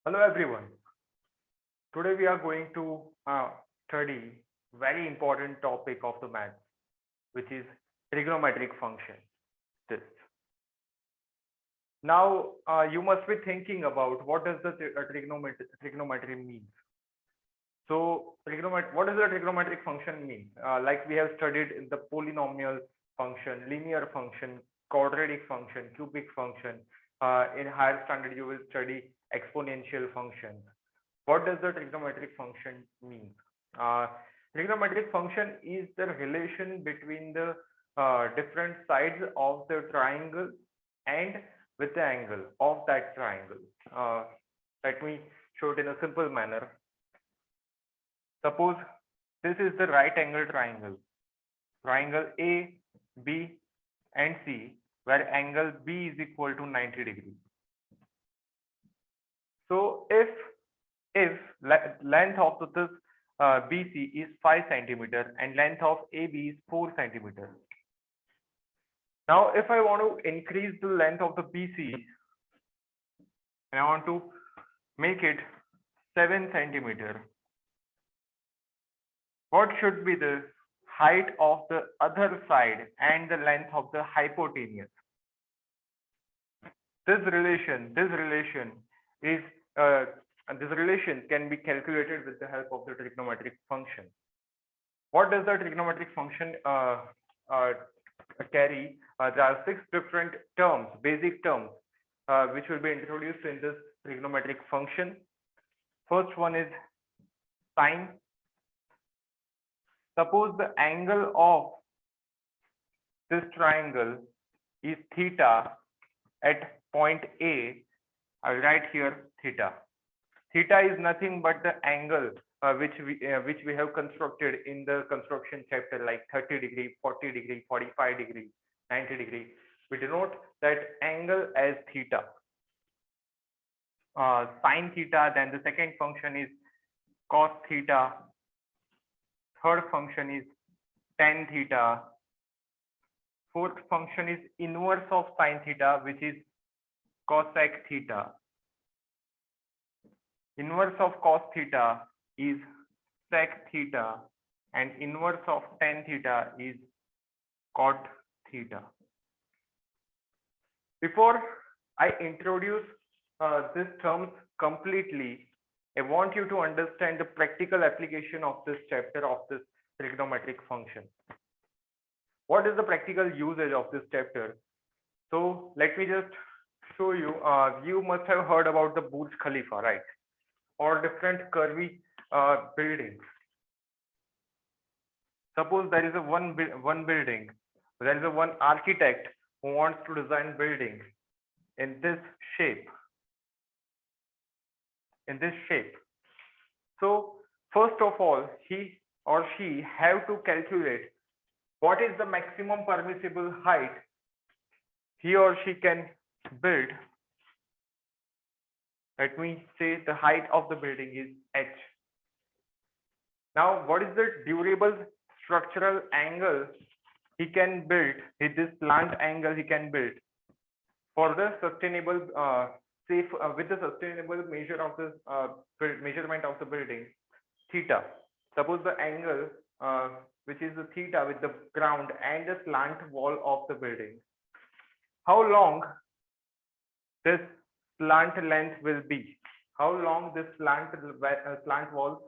Hello everyone. Today we are going to study very important topic of the math, which is trigonometric function. This. Now you must be thinking about what does the trigonometry mean. So what does the trigonometric function mean? Like we have studied in the polynomial function, linear function, quadratic function, cubic function. In higher standard, you will study exponential functions. What does the trigonometric function mean? Uh, Trigonometric function is the relation between the different sides of the triangle and with the angle of that triangle. Let me show it in a simple manner. Suppose this is the right angle triangle, triangle A, B, and C, where angle B is equal to 90 degrees. So if length of this BC is 5 centimeter and length of AB is 4 centimeter. Now, if I want to increase the length of the BC and I want to make it 7 centimeter, what should be the height of the other side and the length of the hypotenuse? This relation can be calculated with the help of the trigonometric function. What does the trigonometric function carry? There are 6 different terms, basic terms, which will be introduced in this trigonometric function. First one is sine. Suppose the angle of this triangle is theta at point A. I'll write here theta. Theta is nothing but the angle which we have constructed in the construction chapter, like 30 degree, 40 degree, 45 degree, 90 degree. We denote that angle as theta. Sine theta. Then the second function is cos theta. Third function is tan theta. Fourth function is inverse of sine theta, which is cosec theta. Inverse of cos theta is sec theta, and inverse of tan theta is cot theta. Before I introduce these terms completely, I want you to understand the practical application of this chapter of this trigonometric function. What is the practical usage of this chapter? So let me just show you. You must have heard about the Burj Khalifa, right? Or different curvy buildings. Suppose there is a one building. There is a one architect who wants to design building in this shape. So first of all, he or she have to calculate what is the maximum permissible height he or she can build. Let me say the height of the building is h. Now, what is the durable structural angle he can build? This slant angle he can build for the sustainable with the sustainable measure of the measurement of the building, theta. Suppose the angle which is the theta with the ground and the slant wall of the building. How long this slant length will be? How long this slant wall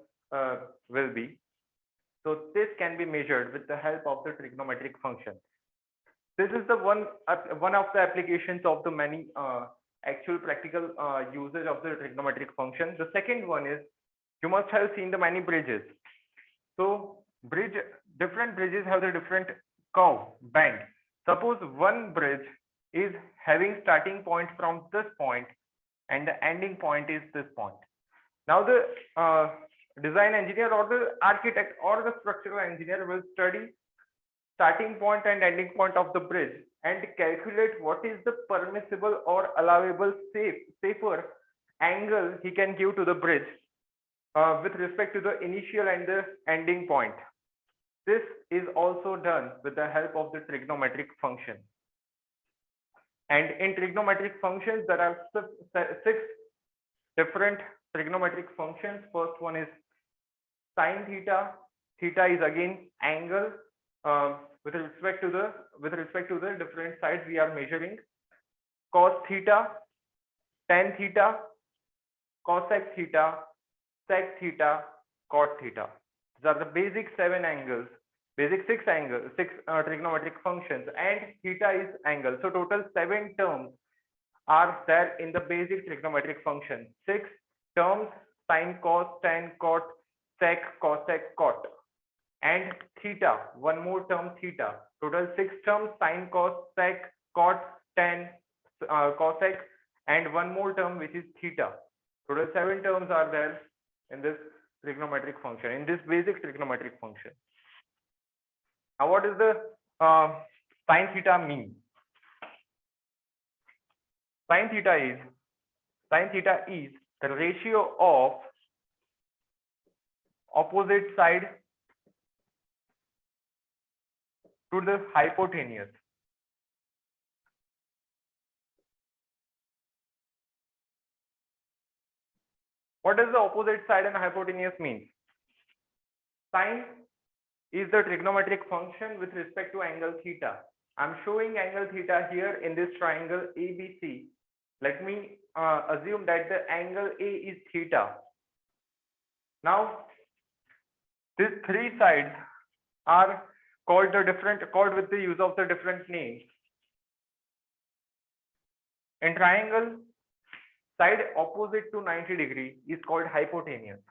will be? So this can be measured with the help of the trigonometric function. This is the one of the applications of the many actual practical usage of the trigonometric function. The second one is, you must have seen the many bridges. So different bridges have the different curve, bend. Suppose one bridge is having starting point from this point and the ending point is this point. Now the design engineer or the architect or the structural engineer will study starting point and ending point of the bridge and calculate what is the permissible or allowable safer angle he can give to the bridge with respect to the initial and the ending point. This is also done with the help of the trigonometric function. And in trigonometric functions, there are 6 different trigonometric functions. First one is sin theta. Theta is again angle with respect to the different sides we are measuring. Cos theta, tan theta, cosec theta, sec theta, cot theta. These are the basic six trigonometric functions, and theta is angle. So total 7 terms are there in the basic trigonometric function. 6 terms: sin, cos, tan, cot, sec, cosec, cot, and theta. One more term, theta. Total 6 terms: sin, cos, sec, cot, tan, cosec, and one more term which is theta. Total 7 terms are there in this trigonometric function, in this basic trigonometric function. Now, what does the sin theta mean? Sin theta is the ratio of opposite side to the hypotenuse. What does the opposite side and hypotenuse mean? Sin is the trigonometric function with respect to angle theta. I'm showing angle theta here in this triangle ABC. Let me assume that the angle A is theta. Now, these three sides are called with the use of the different names. In triangle, side opposite to 90 degree is called hypotenuse.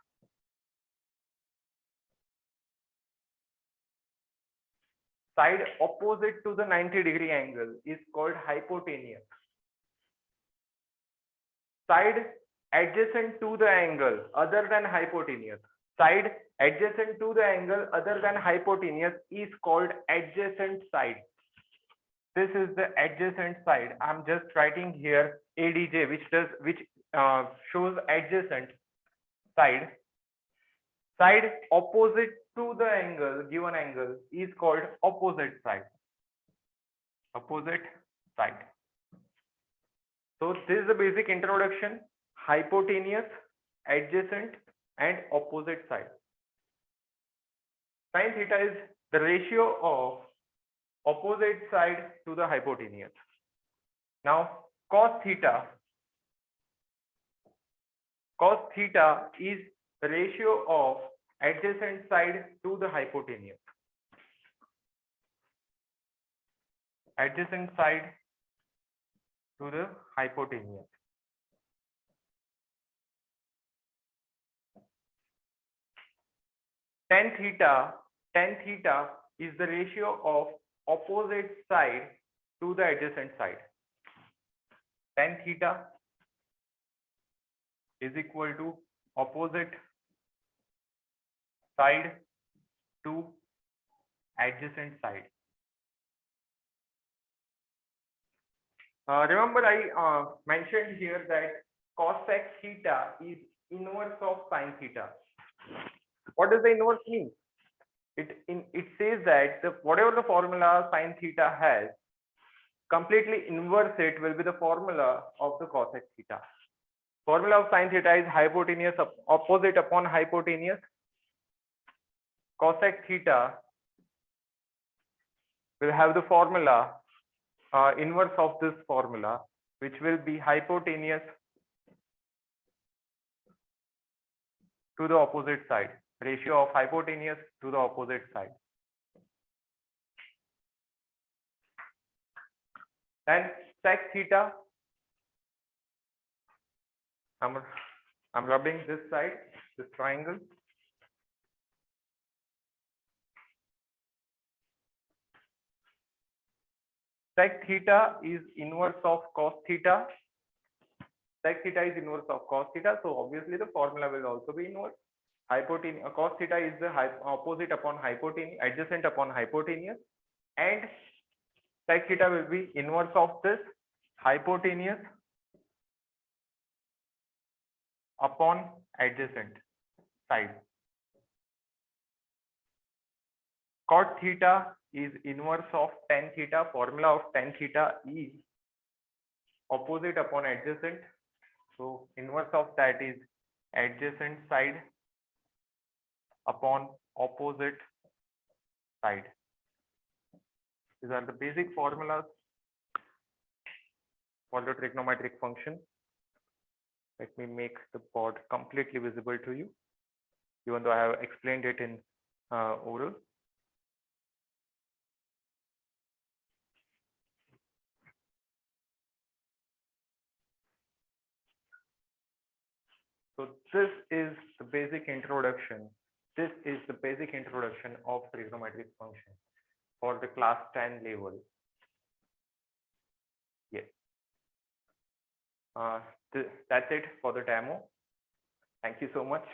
Side opposite to the 90 degree angle is called hypotenuse. Side adjacent to the angle other than hypotenuse. Side adjacent to the angle other than hypotenuse is called adjacent side. This is the adjacent side. I'm just writing here ADJ, which shows adjacent side. Side opposite to the angle, given angle, is called opposite side. Opposite side. So this is the basic introduction: hypotenuse, adjacent, and opposite side. Sin theta is the ratio of opposite side to the hypotenuse. Now, cos theta is the ratio of adjacent side to the hypotenuse. Adjacent side to the hypotenuse. Tan theta is the ratio of opposite side to the adjacent side. Tan theta is equal to opposite side to adjacent side. Remember, I mentioned here that cosec theta is inverse of sin theta. What does the inverse mean? It says that whatever the formula sin theta has, completely inverse it will be the formula of the cosec theta. Formula of sin theta is hypotenuse opposite upon hypotenuse. Cosec theta will have the formula inverse of this formula, which will be hypotenuse to the opposite side. Ratio of hypotenuse to the opposite side. And sec theta, I'm rubbing this side, this triangle. Sec theta is inverse of cos theta. Sec theta is inverse of cos theta, so obviously the formula will also be inverse. Hypotenuse, cos theta is the opposite upon hypotenuse, adjacent upon hypotenuse, and sec theta will be inverse of this hypotenuse upon adjacent side. Cot theta is inverse of tan theta. Formula of tan theta is opposite upon adjacent So inverse of that is adjacent side upon opposite side. These are the basic formulas for the trigonometric function. Let me make the board completely visible to you, even though I have explained it in oral. So this is the basic introduction. This is the basic introduction of trigonometric function for the class 10 level. Yes. That's it for the demo. Thank you so much.